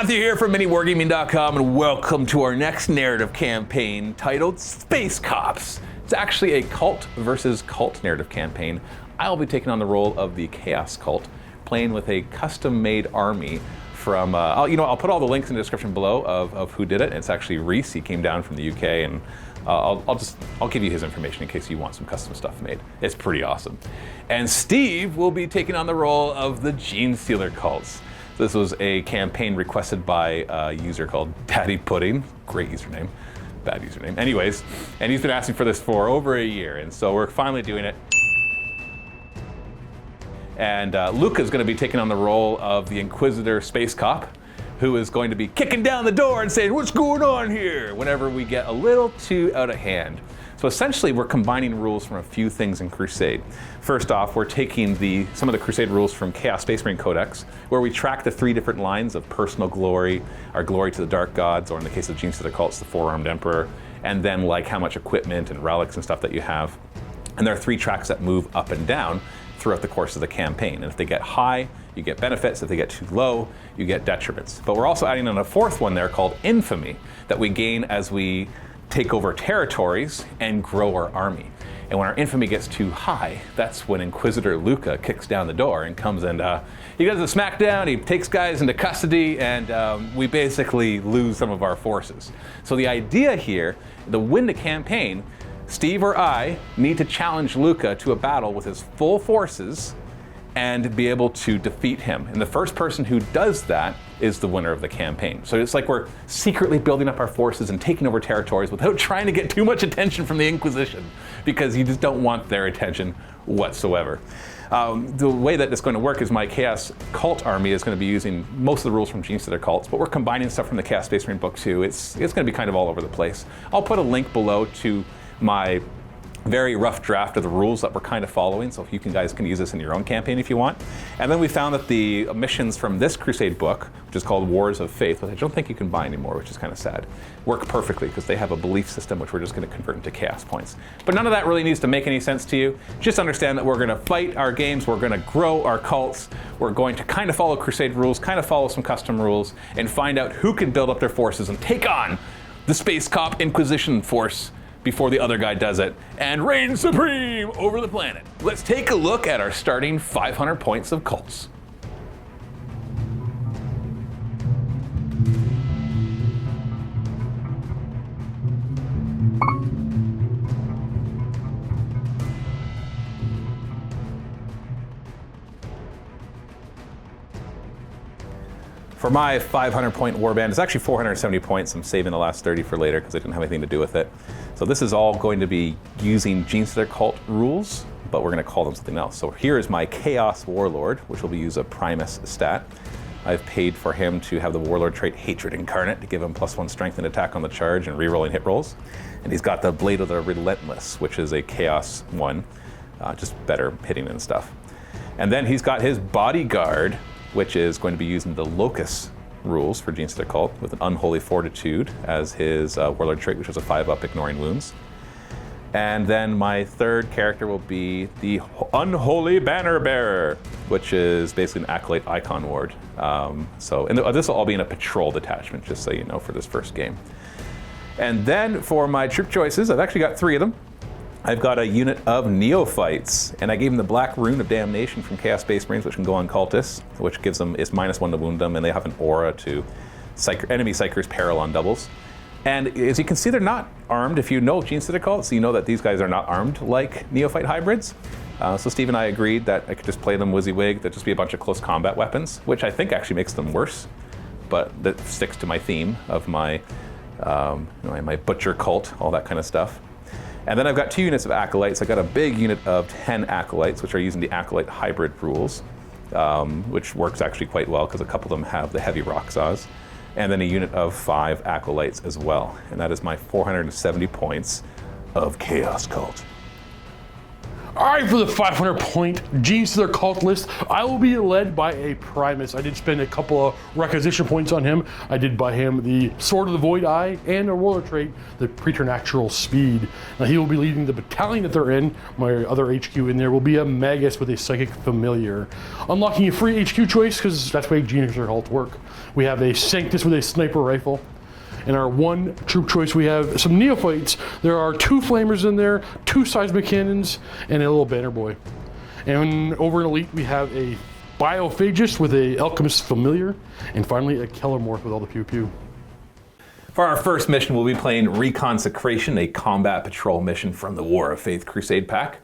Matthew here from MiniWarGaming.com, and welcome to our next narrative campaign titled Space Cops. It's actually a cult versus cult narrative campaign. I'll be taking on the role of the Chaos Cult, playing with a custom-made army from, I'll put all the links in the description below of who did it. It's actually Reese. He came down from the UK, and I'll give you his information in case you want some custom stuff made. It's pretty awesome. And Steve will be taking on the role of the Genestealer cults. This was a campaign requested by a user called Daddy Pudding. Great username. Bad username. Anyways, and he's been asking for this for over a year, and so we're finally doing it. And Luca's going to be taking on the role of the Inquisitor Space Cop, who is going to be kicking down the door and saying, "What's going on here?" whenever we get a little too out of hand. So essentially, we're combining rules from a few things in Crusade. First off, we're taking some of the Crusade rules from Chaos Space Marine Codex, where we track the 3 different lines of personal glory, our glory to the Dark Gods, or in the case of Genestealer cults, the Four-Armed Emperor, and then like how much equipment and relics and stuff that you have. And there are 3 tracks that move up and down throughout the course of the campaign. And if they get high, you get benefits. If they get too low, you get detriments. But we're also adding in a 4th one there called Infamy that we gain as we take over territories and grow our army. And when our infamy gets too high, that's when Inquisitor Luca kicks down the door and comes and he does a smackdown, he takes guys into custody, and we basically lose some of our forces. So the idea here, to win the campaign, Steve or I need to challenge Luca to a battle with his full forces and be able to defeat him. And the first person who does that is the winner of the campaign. So it's like we're secretly building up our forces and taking over territories without trying to get too much attention from the Inquisition, because you just don't want their attention whatsoever. The way that it's going to work is my Chaos Cult army is going to be using most of the rules from Genestealer cults, but we're combining stuff from the Chaos Space Marine book too. It's going to be kind of all over the place. I'll put a link below to my very rough draft of the rules that we're kind of following, so if you guys can use this in your own campaign if you want. And then we found that the missions from this Crusade book, which is called Wars of Faith, which I don't think you can buy anymore, which is kind of sad, work perfectly because they have a belief system which we're just going to convert into chaos points. But none of that really needs to make any sense to you. Just understand that we're going to fight our games, we're going to grow our cults, we're going to kind of follow Crusade rules, kind of follow some custom rules, and find out who can build up their forces and take on the Space Cop Inquisition force before the other guy does it, and reign supreme over the planet. Let's take a look at our starting 500 points of cults. For my 500-point warband, it's actually 470 points. I'm saving the last 30 for later because I didn't have anything to do with it. So this is all going to be using Genestealer cult rules, but we're going to call them something else. So here is my Chaos Warlord, which will be use a Primus stat. I've paid for him to have the Warlord trait Hatred Incarnate to give him +1 strength and attack on the charge and rerolling hit rolls. And he's got the Blade of the Relentless, which is a Chaos one, just better hitting and stuff. And then he's got his Bodyguard, which is going to be using the Locus rules for Genestealer cult with an Unholy Fortitude as his Warlord trait, which is a 5-up ignoring wounds. And then my 3rd character will be the Unholy Banner Bearer, which is basically an Acolyte Icon Ward. This will all be in a patrol detachment, just so you know, for this first game. And then for my troop choices, I've actually got 3 of them. I've got a unit of Neophytes, and I gave them the Black Rune of Damnation from Chaos Space Marines, which can go on cultists, which gives them, it's -1 to wound them, and they have an aura to enemy Psyker's peril on doubles. And as you can see, they're not armed. If you know Genestealer cults, you know that these guys are not armed like Neophyte hybrids. So Steve and I agreed that I could just play them WYSIWYG, that'd just be a bunch of close combat weapons, which I think actually makes them worse, but that sticks to my theme of my, my Butcher cult, all that kind of stuff. And then I've got 2 units of Acolytes. I got a big unit of 10 Acolytes, which are using the Acolyte hybrid rules, which works actually quite well because a couple of them have the heavy rock saws. And then a unit of 5 Acolytes as well. And that is my 470 points of Chaos Cult. All right, for the 500-point Genestealer cult list, I will be led by a Primus. I did spend a couple of requisition points on him. I did buy him the Sword of the Void Eye and a roller trait, the Preternatural Speed. Now he will be leading the battalion that they're in. My other HQ in there will be a Magus with a Psychic Familiar. Unlocking a free HQ choice, because that's the way Genestealer cults work. We have a Sanctus with a sniper rifle. In our one troop choice, we have some Neophytes. There are 2 Flamers in there, 2 Seismic Cannons, and a little Banner Boy. And over in Elite, we have a Biophagist with a Alchemist Familiar, and finally a Kellermorph with all the Pew Pew. For our first mission, we'll be playing Reconsecration, a combat patrol mission from the War of Faith Crusade pack.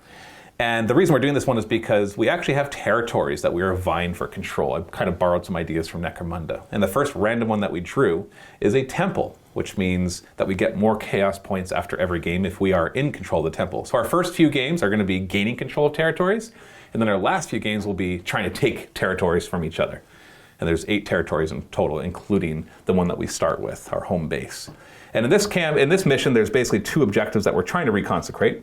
And the reason we're doing this one is because we actually have territories that we are vying for control. I kind of borrowed some ideas from Necromunda. And the first random one that we drew is a temple, which means that we get more chaos points after every game if we are in control of the temple. So our first few games are going to be gaining control of territories, and then our last few games will be trying to take territories from each other. And there's 8 territories in total, including the one that we start with, our home base. And in this mission, there's basically 2 objectives that we're trying to reconsecrate.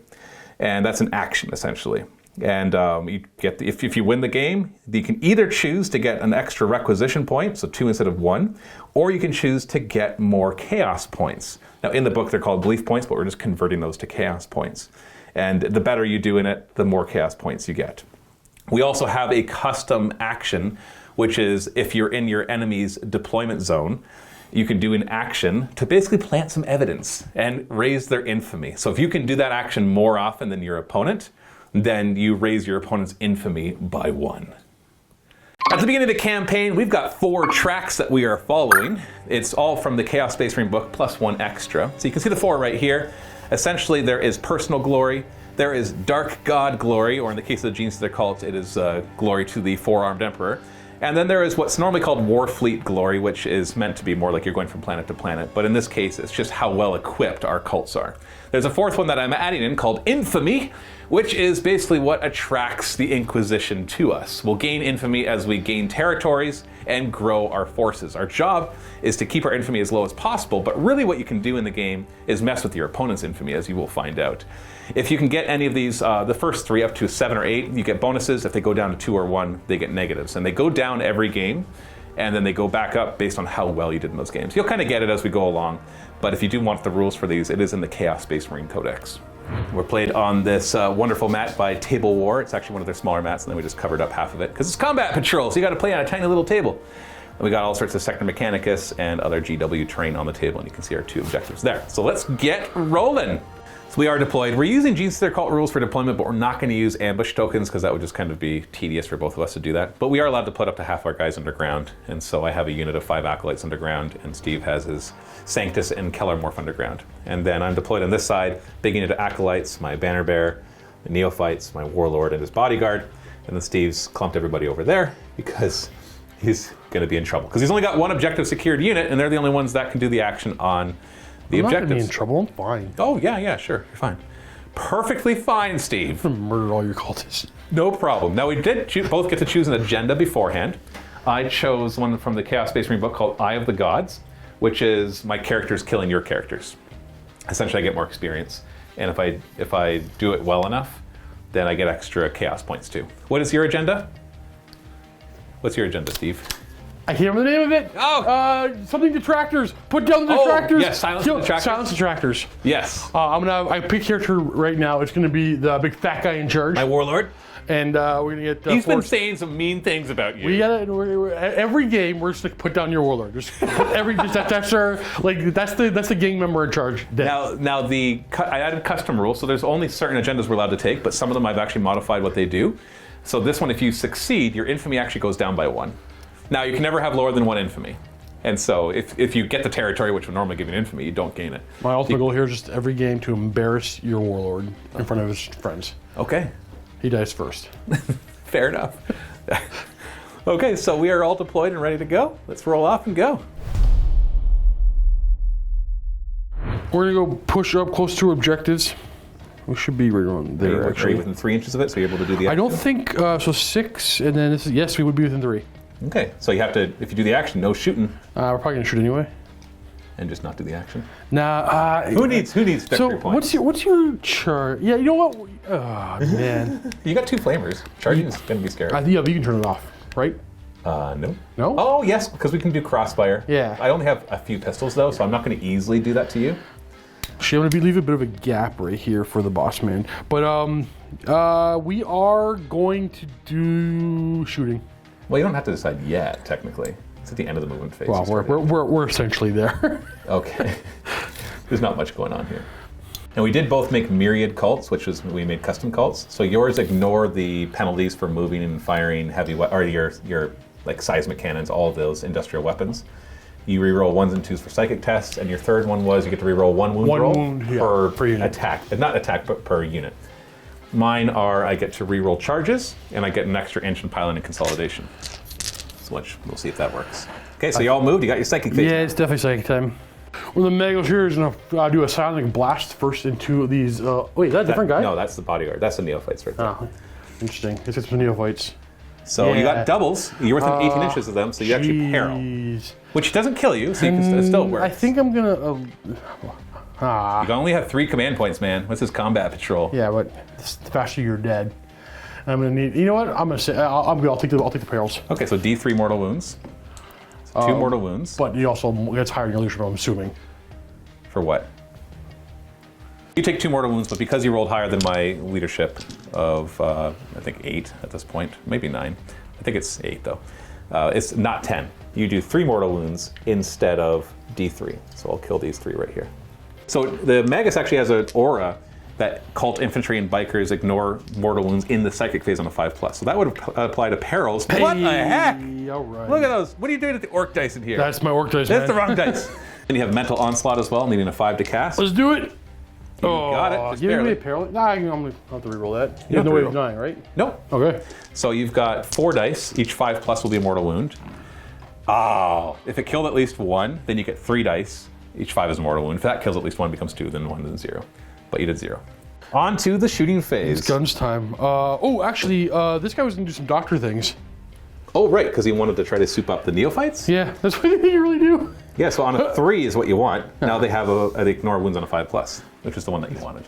And that's an action, essentially. And you get if you win the game, you can either choose to get an extra requisition point, so 2 instead of 1, or you can choose to get more chaos points. Now, in the book, they're called belief points, but we're just converting those to chaos points. And the better you do in it, the more chaos points you get. We also have a custom action, which is if you're in your enemy's deployment zone, you can do an action to basically plant some evidence and raise their infamy. So if you can do that action more often than your opponent, then you raise your opponent's infamy by 1. At the beginning of the campaign, we've got 4 tracks that we are following. It's all from the Chaos Space Marine book, plus 1 extra. So you can see the 4 right here. Essentially, there is personal glory, there is dark god glory, or in the case of the Genestealer cult, it is glory to the 4-armed emperor. And then there is what's normally called Warfleet glory, which is meant to be more like you're going from planet to planet. But in this case, it's just how well equipped our cults are. There's a 4th one that I'm adding in called infamy, which is basically what attracts the Inquisition to us. We'll gain infamy as we gain territories and grow our forces. Our job is to keep our infamy as low as possible, but really what you can do in the game is mess with your opponent's infamy, as you will find out. If you can get any of these, the first 3 up to 7 or 8, you get bonuses. If they go down to 2 or 1, they get negatives. And they go down every game, and then they go back up based on how well you did in those games. You'll kind of get it as we go along, but if you do want the rules for these, it is in the Chaos Space Marine Codex. We're played on this wonderful mat by Table War. It's actually one of their smaller mats, and then we just covered up half of it, because it's combat patrol, so you got to play on a tiny little table. And we got all sorts of Sector Mechanicus and other GW terrain on the table, and you can see our 2 objectives there. So let's get rolling. So we are deployed. We're using Genestealer cult rules for deployment, but we're not going to use ambush tokens because that would just kind of be tedious for both of us to do that. But we are allowed to put up to half our guys underground, and so I have a unit of 5 Acolytes underground, and Steve has his Sanctus and Kellermorph underground. And then I'm deployed on this side, big unit of Acolytes, my Banner Bear, the Neophytes, my Warlord, and his Bodyguard. And then Steve's clumped everybody over there because he's going to be in trouble. Because he's only got 1 objective secured unit, and they're the only ones that can do the action on the objectives. I'm not going to be in trouble, I'm fine. Oh, yeah, sure, you're fine. Perfectly fine, Steve. I'm going to murder all your cultists. No problem. Now, we did both get to choose an agenda beforehand. I chose one from the Chaos Space Marine book called Eye of the Gods, which is my characters killing your characters. Essentially, I get more experience. And if I do it well enough, then I get extra chaos points too. What is your agenda? What's your agenda, Steve? I can't remember the name of it. Oh! Something detractors. Put down the detractors. Yes, silence the detractors. Silence detractors. Yes. I pick a character right now. It's going to be the big fat guy in charge. My Warlord. And we're going to get... He's been saying some mean things about you. Every game, we're just like, put down your Warlord. That's the gang member in charge. Now I added custom rules, so there's only certain agendas we're allowed to take, but some of them I've actually modified what they do. So this one, if you succeed, your infamy actually goes down by 1. Now, you can never have lower than 1 infamy. And so if you get the territory, which would normally give you an infamy, you don't gain it. My ultimate goal here is just every game to embarrass your Warlord in front of his friends. Okay. He dies first. Fair enough. Okay, so we are all deployed and ready to go. Let's roll off and go. We're going to go push up close to objectives. We should be right on there, Are you within 3 inches of it, so you're able to do the action? I don't think, so 6, and then yes, we would be within 3. Okay, so you have to, if you do the action, no shooting. We're probably going to shoot anyway. and just not do the action? Nah. Who needs victory So points? what's your char? Yeah, you know what? Oh man. You got 2 flamers. Charging is going to be scary. Yeah, but you can turn it off, right? No. No? Oh, yes, because we can do crossfire. Yeah. I only have a few pistols, though, so I'm not going to easily do that to you. Actually, I'm gonna leave a bit of a gap right here for the boss man. But we are going to do shooting. Well, you don't have to decide yet, technically. It's at the end of the movement phase. Well, we're essentially there. Okay. There's not much going on here. And we did both make myriad cults, which is we made custom cults. So yours ignore the penalties for moving and firing heavy or your like seismic cannons, all of those industrial weapons. You reroll 1s and 2s for psychic tests, and your third one was you get to reroll 1 wound roll per unit. Attack. Not attack, but per unit. Mine are I get to reroll charges, and I get an extra inch in piling and consolidation. So we'll see if that works. Okay, so you all moved. You got your psychic phase. Yeah, it's definitely psychic time. Well, the Mega Shear is gonna do a silent blast first into these. Wait, is that a different guy? No, that's the bodyguard. That's the neophytes right there. Oh, interesting. It's some neophytes. So you got doubles. You're within 18 inches of them, so you actually peril. Which doesn't kill you, so you can still work. I think I'm gonna. You only have 3 command points, man. What's this combat patrol? Yeah, but the faster you're dead. I'm gonna need. You know what? I'm gonna say. I'll take the perils. Okay, so D3 mortal wounds. So 2 mortal wounds. But you also gets higher in your leadership, I'm assuming. For what? You take 2 mortal wounds, but because you rolled higher than my leadership of, I think 8 at this point, maybe 9. I think it's 8 though. It's not 10. You do 3 mortal wounds instead of D3. So I'll kill these 3 right here. So the Magus actually has an aura that cult infantry and bikers ignore mortal wounds in the psychic phase on a 5+. So that would apply to perils. Hey, what the heck? All right. Look at those. What are you doing with the orc dice in here? That's my orc dice. That's the wrong dice. And you have mental onslaught as well, needing a 5 to cast. Let's do it. You got it. Just Give me barely. a peril. Nah, I'm gonna have to reroll that. You have no to way reroll. of dying, right? Nope. Okay. So you've got 4 dice. Each 5+ will be a mortal wound. Oh, if it killed at least 1, then you get 3 dice. Each 5 is a mortal wound. If that kills at least 1, it becomes 2, then 1, then 0. But you did 0. On to the shooting phase. It's guns time. Actually, this guy was gonna do some doctor things. Oh, right, because he wanted to try to soup up the neophytes? Yeah, that's what you really do. Yeah, so on a 3 is what you want. Now they have they ignore wounds on a 5+, which is the one that you wanted.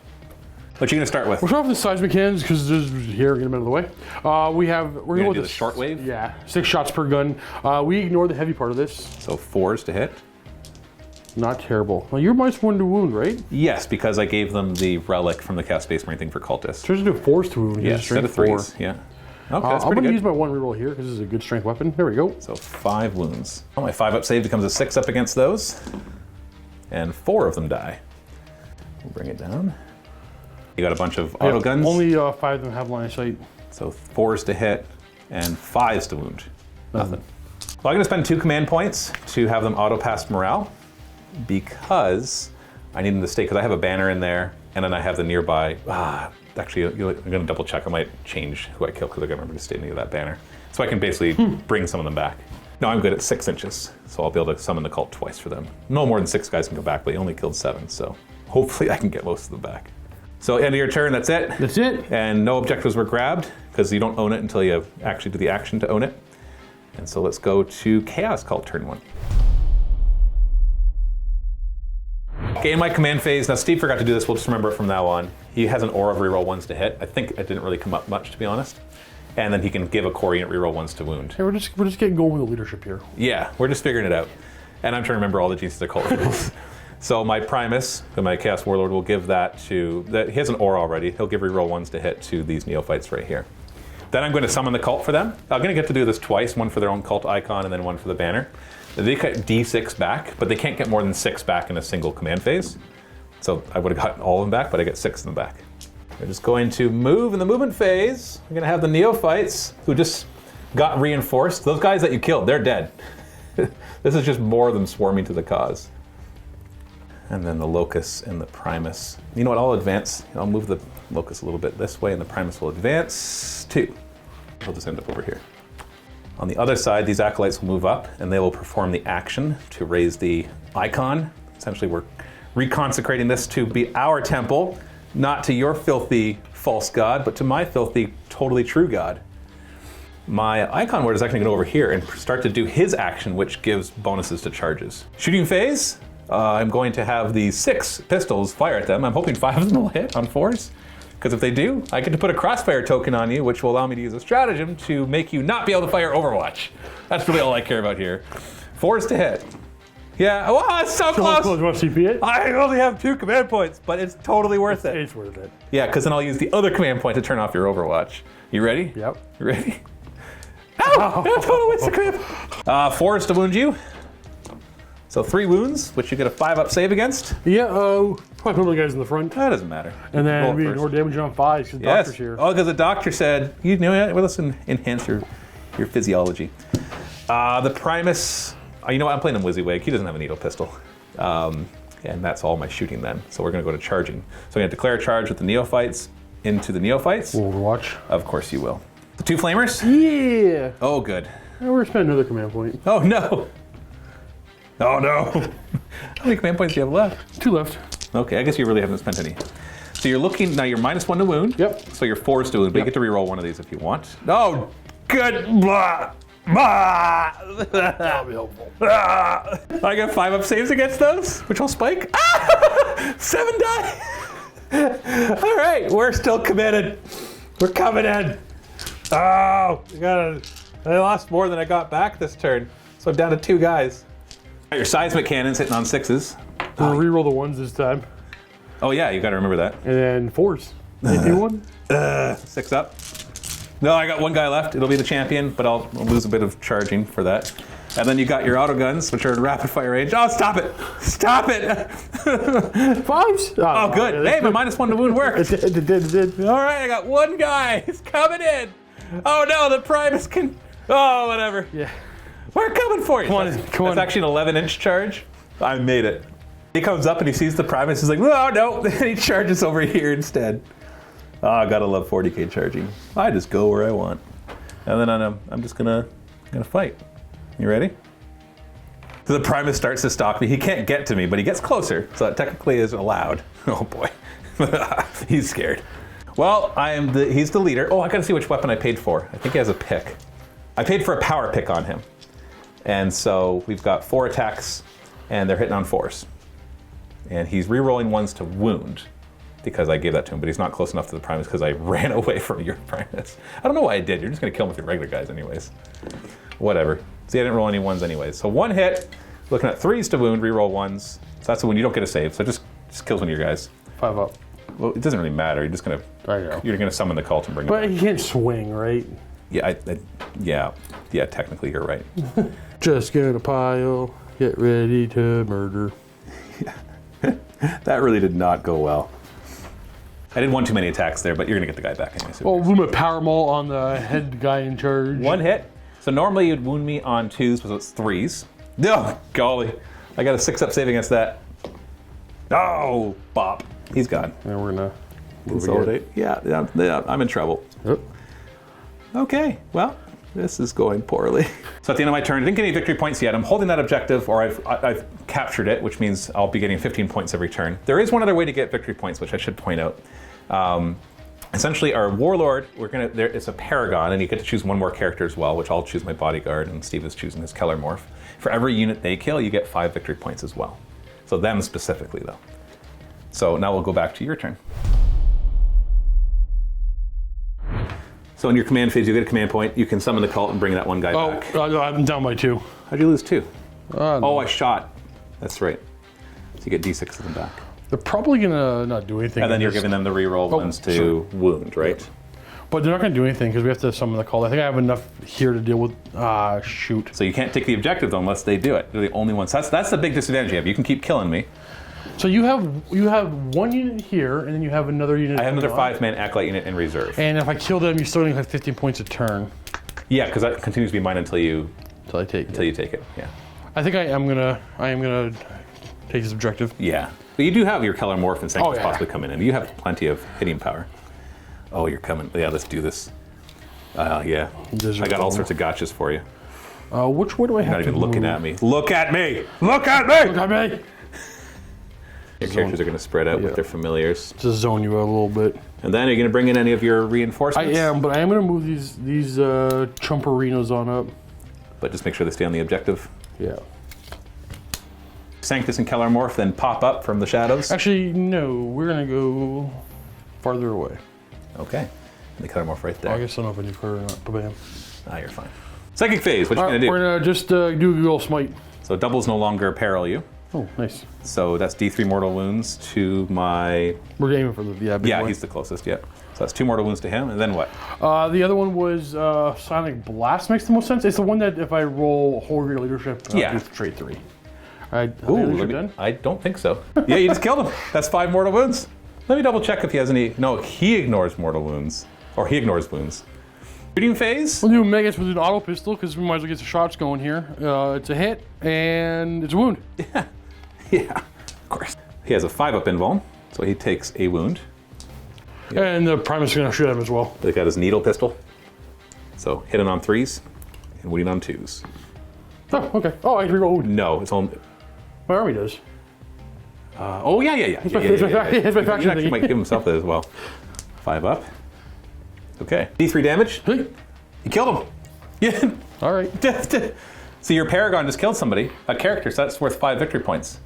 What you gonna start with? We're starting with the seismic cannons because this is here, get them out of the way. We're We're gonna do the shortwave? Yeah, 6 shots per gun. We ignore the heavy part of this. So 4s to hit. Not terrible. Well, you're -1 to wound, right? Yes, because I gave them the relic from the Cast Space Marine thing for cultists. So just do 4s to wound. Yeah, Just instead of strength 3s. Yeah. Okay, that's I'm pretty gonna good. use my 1 reroll here because this is a good strength weapon. There we go. So 5 wounds. Oh, my 5 up save becomes a 6 up against those. And 4 of them die. We'll bring it down. You got a bunch of auto guns. Only 5 of them have line of sight. So 4s to hit and 5s to wound. Nothing. Well, I'm going to spend 2 command points to have them auto pass morale because I need them to stay, because I have a banner in there and then I have the nearby. Actually, I'm going to double check. I might change who I kill because I got to remember to stay near that banner. So I can basically bring some of them back. No, I'm good at 6 inches, so I'll be able to summon the cult twice for them. No more than 6 guys can go back, but he only killed 7, so hopefully I can get most of them back. So end of your turn, that's it. That's it. And no objectives were grabbed, because you don't own it until you actually do the action to own it. And so let's go to Chaos Cult turn 1. Okay, in my command phase, now Steve forgot to do this, we'll just remember it from now on. He has an aura of reroll 1s to hit. I think it didn't really come up much, to be honest. And then he can give a core unit reroll 1s to wound. Hey, we're just getting going with the leadership here. Yeah, we're just figuring it out. And I'm trying to remember all the Genestealer cult rules. So my Primus, my Chaos Warlord, will give that to, he has an aura already, he'll give reroll 1s to hit to these neophytes right here. Then I'm going to summon the cult for them. I'm going to get to do this twice, one for their own cult icon and then one for the banner. They get D6 back, but they can't get more than 6 back in a single command phase. So I would have gotten all of them back, but I get 6 of them back. We're just going to move in the movement phase. We're going to have the neophytes who just got reinforced. Those guys that you killed, they're dead. This is just more of them swarming to the cause. And then the Locust and the Primus. You know what, I'll advance. I'll move the Locust a little bit this way and the Primus will advance too. He'll just end up over here. On the other side, these Acolytes will move up and they will perform the action to raise the icon. Essentially, we're reconsecrating this to be our temple, not to your filthy false god, but to my filthy, totally true god. My icon ward is actually going to go over here and start to do his action, which gives bonuses to charges. Shooting phase, I'm going to have the 6 pistols fire at them. I'm hoping 5 of them will hit on 4s. Because if they do, I get to put a crossfire token on you, which will allow me to use a stratagem to make you not be able to fire Overwatch. That's really all I care about here. 4s to hit. Yeah, wow, it's so close. You want to CP it? I only have 2 command points, but it's totally worth it. It's worth it. Yeah, because then I'll use the other command point to turn off your Overwatch. You ready? Yep. You ready? Ow! That totally wins the crit. 4 is to wound you. So 3 wounds, which you get a 5-up save against. Yeah, probably put the guys in the front. That doesn't matter. And then we ignore damage on 5 because the doctor's here. Oh, because the doctor said, you know what, well, let's enhance your physiology. The Primus, you know what, I'm playing him WYSIWYG. He doesn't have a needle pistol. And that's all my shooting then. So we're going to go to charging. So I'm going to declare a charge with the Neophytes into the Neophytes. Overwatch. Of course you will. The 2 Flamers? Yeah. Oh, good. And we're spending another command point. Oh, no. Oh, no. How many command points do you have left? 2 left. Okay, I guess you really haven't spent any. So you're looking, now you're -1 to wound. Yep. So you're 4s to wound, but you get to reroll one of these if you want. Oh, good. Blah. Blah. That'll be helpful. I get 5-up saves against those, which will spike. Ah! 7 die. All right, we're still committed. We're coming in. Oh, I lost more than I got back this turn, so I'm down to 2 guys. Your seismic cannons hitting on 6s. We'll reroll the 1s this time. Oh yeah, you got to remember that. And then 4s. Anything 1? 6 up. No, I got 1 guy left. It'll be the champion, but I'll lose a bit of charging for that. And then you got your auto guns, which are in rapid fire range. Oh, stop it! Stop it! 5s? Oh, good. Hey, my -1 to wound worked. It did. All right, I got 1 guy. He's coming in. Oh no, the Primus can. Oh, whatever. Yeah. We're coming for you. Come on. That's actually an 11-inch charge. I made it. He comes up and he sees the Primus. He's like, oh no, and he charges over here instead. Oh, I gotta love 40k charging. I just go where I want, and then I'm just gonna fight. You ready? So the Primus starts to stalk me. He can't get to me, but he gets closer, so that technically is allowed. Oh boy, he's scared. Well, he's the leader. Oh, I gotta see which weapon I paid for. I think he has a pick. I paid for a power pick on him, and so we've got 4 attacks, and they're hitting on 4s, and he's re-rolling 1s to wound. Because I gave that to him, but he's not close enough to the Primus because I ran away from your Primus. I don't know why I did. You're just going to kill him with your regular guys anyways. Whatever. See, I didn't roll any 1s anyways. So 1 hit, looking at 3s to wound, re-roll 1s. So that's the wound. You don't get a save, so it just kills one of your guys. 5 up. Well, it doesn't really matter. You're just going to you're going to summon the cult and bring it back. But he can't swing, right? Yeah, yeah, technically you're right. Just get a pile, get ready to murder. That really did not go well. I did 1 too many attacks there, but you're gonna get the guy back anyway. Well, Luma Power Maul on the head guy in charge. 1 hit. So normally you'd wound me on 2s, so it's 3s. Oh, golly. I got a 6-up save against that. Oh, bop. He's gone. And we're gonna consolidate. Yeah, I'm in trouble. Yep. Okay, well, this is going poorly. So at the end of my turn, I didn't get any victory points yet. I'm holding that objective, or I've captured it, which means I'll be getting 15 points every turn. There is one other way to get victory points, which I should point out. Essentially, our warlord, it's a paragon, and you get to choose 1 more character as well, which I'll choose my bodyguard, and Steve is choosing his Keller morph. For every unit they kill, you get 5 victory points as well. So them specifically, though. So now we'll go back to your turn. So in your command phase, you get a command point. You can summon the cult and bring that 1 guy back. Oh, I'm down by 2. How'd you lose 2? No. Oh, I shot. That's right. So you get d6 of them back. They're probably gonna not do anything. And then you're giving them the reroll ones to wound, right? Yep. But they're not gonna do anything because we have to summon the cult. I think I have enough here to deal with. Shoot. So you can't take the objective though unless they do it. They're the only ones. That's the big disadvantage you have. You can keep killing me. So you have 1 unit here, and then you have another unit. I have another 5-man acolyte unit in reserve. And if I kill them, you still only have 15 points a turn. Yeah, because that continues to be mine until you take it. Yeah. I think I am gonna take this objective. Yeah. But you do have your Keller morph and Sanctus possibly coming in. You have plenty of hitting power. Oh, you're coming. Yeah, let's do this. Yeah. I got all sorts of gotchas for you. Which way do I have You're not to even looking move? at me. Look at me! Look at me! Look at me! Your characters are going to spread out with their familiars. Just zone you out a little bit. And then are you going to bring in any of your reinforcements? I am, but I am going to move these chumperinos on up. But just make sure they stay on the objective. Yeah. Sanctus and Kellarmorph then pop up from the shadows. Actually, no. We're gonna go farther away. Okay. And the Kellarmorph right there. I guess I don't know if I need her or not. But bam. Ah, you're fine. Psychic Phase, what you gonna do? We're gonna just do a little smite. So doubles no longer peril you. Oh, nice. So that's D3 mortal wounds to my... We're aiming for the big Yeah, one. he's the closest, yeah. So that's 2 mortal wounds to him, and then what? The other one was Sonic Blast makes the most sense. It's the one that if I roll Holy Leadership, Yeah. do trade 3. Alright, I don't think so. Yeah, you just killed him. That's 5 mortal wounds. Let me double check if he has any... No, he ignores mortal wounds. Or he ignores wounds. Shooting phase? We'll do Megas with an auto pistol because we might as well get some shots going here. It's a hit and it's a wound. Yeah, of course. He has a 5-up invuln, so he takes a wound. Yeah. And the Primus is going to shoot at him as well. He's got his needle pistol. So hitting on 3s and wounding on 2s. Oh, okay. Oh, I rerolled. No, it's only... My army does. Oh, yeah. It's my faction He actually might give himself that as well. 5 up. Okay. D3 damage. Hey. You killed him. Yeah. All right. So your Paragon just killed somebody, a character, so that's worth 5 victory points.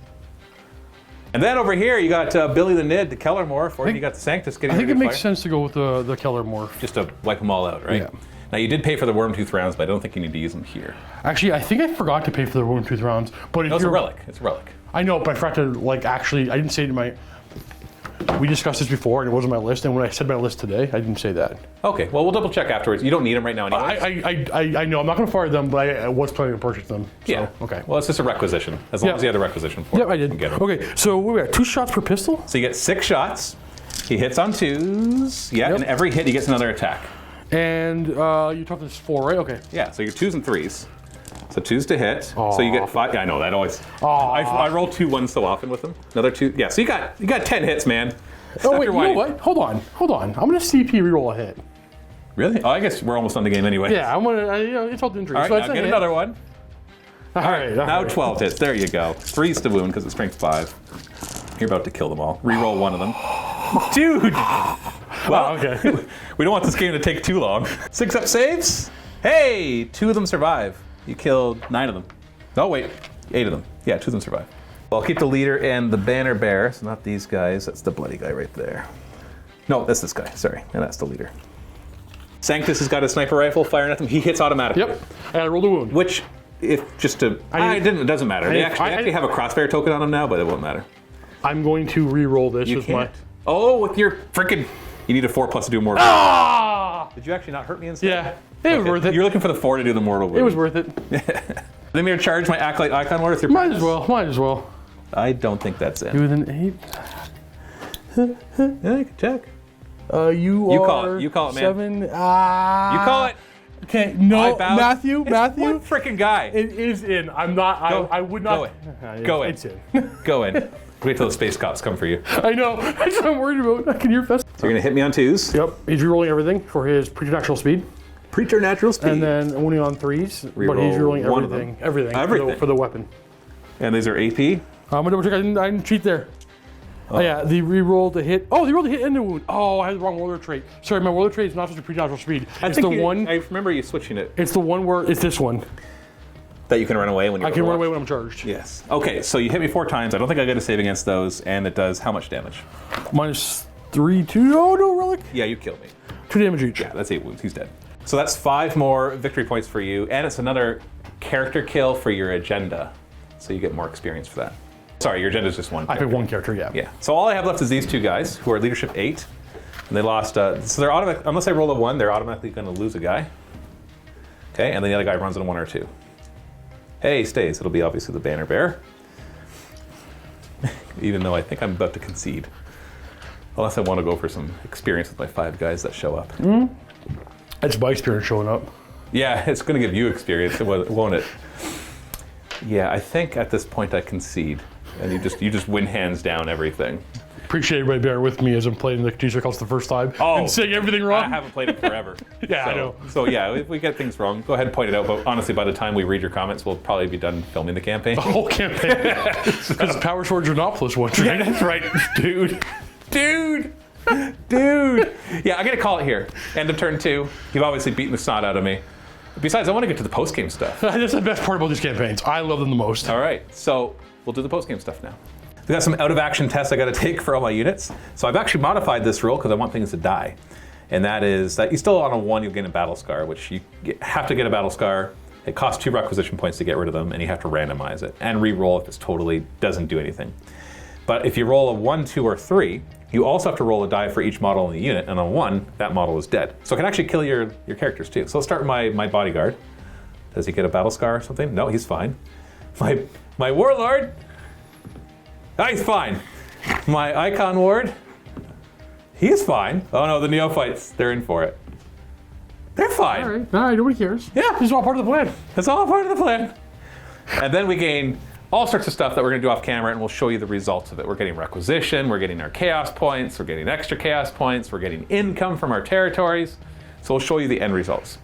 And then over here, you got Billy the Nid, the Kellarmorph, or you got the Sanctus getting I think it makes fire. sense to go with the Kellarmorph. Just to wipe them all out, right? Yeah. Now, you did pay for the Wormtooth rounds, but I don't think you need to use them here. Actually, I think I forgot to pay for the Wormtooth rounds. But No, it's a relic. It's a relic. I know, but I forgot to, like, actually, I didn't say to my... We discussed this before, and it wasn't my list, and when I said my list today, I didn't say that. Okay, well, we'll double check afterwards. You don't need them right now anyway. I know, I'm not going to fire them, but I was planning to purchase them. So, Yeah. okay. Well, it's just a requisition, as long as you have the requisition for it. Yep, I you did. can get 'em. Okay, so what we got? 2 shots per pistol? So you get 6 shots. He hits on 2s. Yeah, and every hit he gets another attack. And you talked this 4, right? Okay. Yeah, so your 2s and 3s. So 2s to hit. So you get 5. Yeah, I know that always. I roll 2 1s so often with them. Another 2. Yeah, so you got 10 hits, man. Oh wait, you know what? Hold on. I'm gonna CP reroll a hit. Really? Oh, I guess we're almost on the game anyway. Yeah, I'm gonna. It's all injury. All right, so now get another one. All right. Now 12 hits. There you go. 3s to wound because it's strength 5. You're about to kill them all. Reroll one of them. Dude! Well, okay. We don't want this game to take too long. 6-up saves. Hey, 2 of them survive. You killed 9 of them. Oh wait, 8 of them. Yeah, 2 of them survive. Well, I'll keep the leader and the banner bearer, so not these guys. That's the bloody guy right there. No, that's this guy, sorry. And that's the leader. Sanctus has got a sniper rifle firing at them. He hits automatically. Yep, and I rolled a wound. Which, if just to... it doesn't matter. They actually have a crossfire token on them now, but it won't matter. I'm going to re-roll this You with can't. Oh, with your freaking... You need a 4+ to do more. Ah! Did you actually not hurt me instead? Yeah, it was worth it. You're looking for the 4 to do the mortal wound. It was worth it. Let me charge my Acolyte Icon Lord with your Might as well. I don't think that's it. Do with an 8. Yeah, you can check. You call are it. You call it, man. 7. You call it. Okay, no, I Matthew. One freaking guy. It is in. I'm not. I would not. Go in. It's in. Go in. Wait till the space cops come for you. I know. That's what I'm worried about. I can hear fest. So you're gonna hit me on 2s. Yep. He's rerolling everything for his preternatural speed. Preternatural speed. And then only on 3s. But he's rerolling everything. For the weapon. And these are AP. I'm gonna double check. I didn't cheat there. Oh yeah, the reroll to hit. Oh, the roll to hit and the wound. Oh, I had the wrong warrior trait. Sorry, my warrior trait is not just a preternatural speed. I remember you switching it. It's the one where it's this one. That you can run away when you're I can run away when I'm charged. Yes. Okay, so you hit me 4 times. I don't think I get a save against those, and it does how much damage? -3, 2. Oh no, relic. Yeah, you killed me. 2 damage each. Yeah, that's 8 wounds. He's dead. So that's 5 more victory points for you, and it's another character kill for your agenda. So you get more experience for that. Sorry, your agenda is just 1 I picked 1 character, yeah. Yeah. So all I have left is these 2 guys who are leadership 8, and they lost. So they're automatic. Unless I roll a 1, they're automatically going to lose a guy. Okay, and then the other guy runs on a 1 or 2. Hey, stays. It'll be obviously the banner bearer. Even though I think I'm about to concede. Unless I want to go for some experience with my 5 guys that show up. That's my experience showing up. Yeah, it's going to give you experience, won't it? Yeah, I think at this point I concede. And you just win hands down everything. Appreciate everybody bearing with me as I'm playing the Genestealer cults the first time and saying everything wrong. I haven't played it forever. Yeah, I know. So yeah, if we get things wrong, go ahead and point it out. But honestly, by the time we read your comments, we'll probably be done filming the campaign. The whole campaign. Because Power Swords are not +1, right? Yeah, that's right, dude. Yeah, I'm gonna call it here. End of turn 2. You've obviously beaten the snot out of me. Besides, I want to get to the post-game stuff. That's the best part about these campaigns. I love them the most. All right, so we'll do the post-game stuff now. We got some out-of-action tests I got to take for all my units. So I've actually modified this rule because I want things to die. And that is that you still on a 1, you'll gain a battle scar, which you have to get a battle scar. It costs 2 requisition points to get rid of them, and you have to randomize it and re-roll if it totally doesn't do anything. But if you roll a 1, 2, or 3, you also have to roll a die for each model in the unit, and on 1, that model is dead. So it can actually kill your characters too. So let's start with my bodyguard. Does he get a battle scar or something? No, he's fine. My warlord, he's fine. My icon ward, he's fine. Oh no, the neophytes, they're in for it. They're fine. All right, nobody cares. Yeah. This is all part of the plan. It's all part of the plan. And then we gain all sorts of stuff that we're going to do off camera, and we'll show you the results of it. We're getting requisition, we're getting our chaos points, we're getting extra chaos points, we're getting income from our territories. So we'll show you the end results.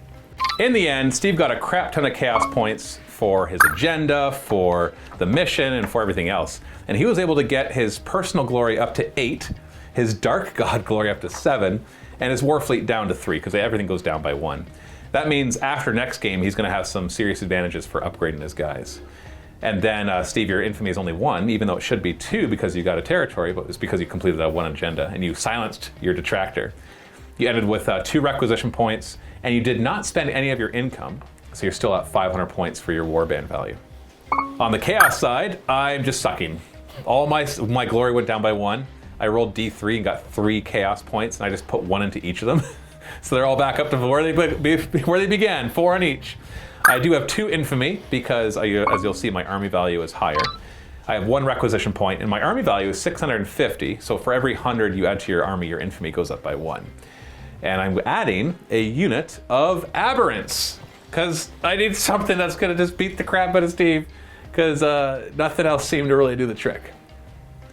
In the end, Steve got a crap ton of chaos points for his agenda, for the mission, and for everything else. And he was able to get his personal glory up to 8, his dark god glory up to 7, and his war fleet down to 3, because everything goes down by 1. That means after next game, he's going to have some serious advantages for upgrading his guys. And then, Steve, your infamy is only 1, even though it should be 2 because you got a territory, but it's because you completed that 1 agenda, and you silenced your detractor. You ended with 2 requisition points, and you did not spend any of your income, so you're still at 500 points for your warband value. On the chaos side, I'm just sucking. All my glory went down by 1. I rolled D3 and got 3 chaos points, and I just put 1 into each of them. So they're all back up to where they began, 4 on each. I do have 2 infamy because, as you'll see, my army value is higher. I have 1 requisition point, and my army value is 650. So for every 100 you add to your army, your infamy goes up by 1. And I'm adding a unit of aberrance because I need something that's going to just beat the crap out of Steve because nothing else seemed to really do the trick.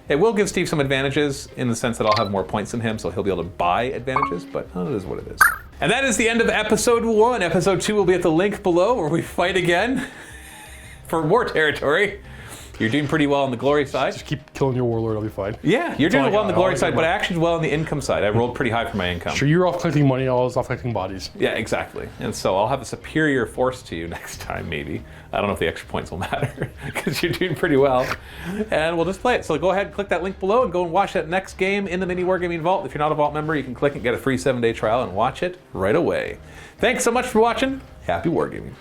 It will give Steve some advantages in the sense that I'll have more points than him, so he'll be able to buy advantages, but it is what it is. And that is the end of episode 1. Episode 2 will be at the link below where we fight again for more territory. You're doing pretty well on the glory side. Just keep killing your warlord, I'll be fine. Yeah, you're doing well on the glory side, but I actually did well on the income side. I rolled pretty high for my income. Sure, you're off collecting money, I was off collecting bodies. Yeah, exactly. And so I'll have a superior force to you next time, maybe. I don't know if the extra points will matter, because you're doing pretty well. And we'll just play it. So go ahead and click that link below and go and watch that next game in the MiniWarGaming Vault. If you're not a Vault member, you can click and get a free 7-day trial and watch it right away. Thanks so much for watching. Happy wargaming.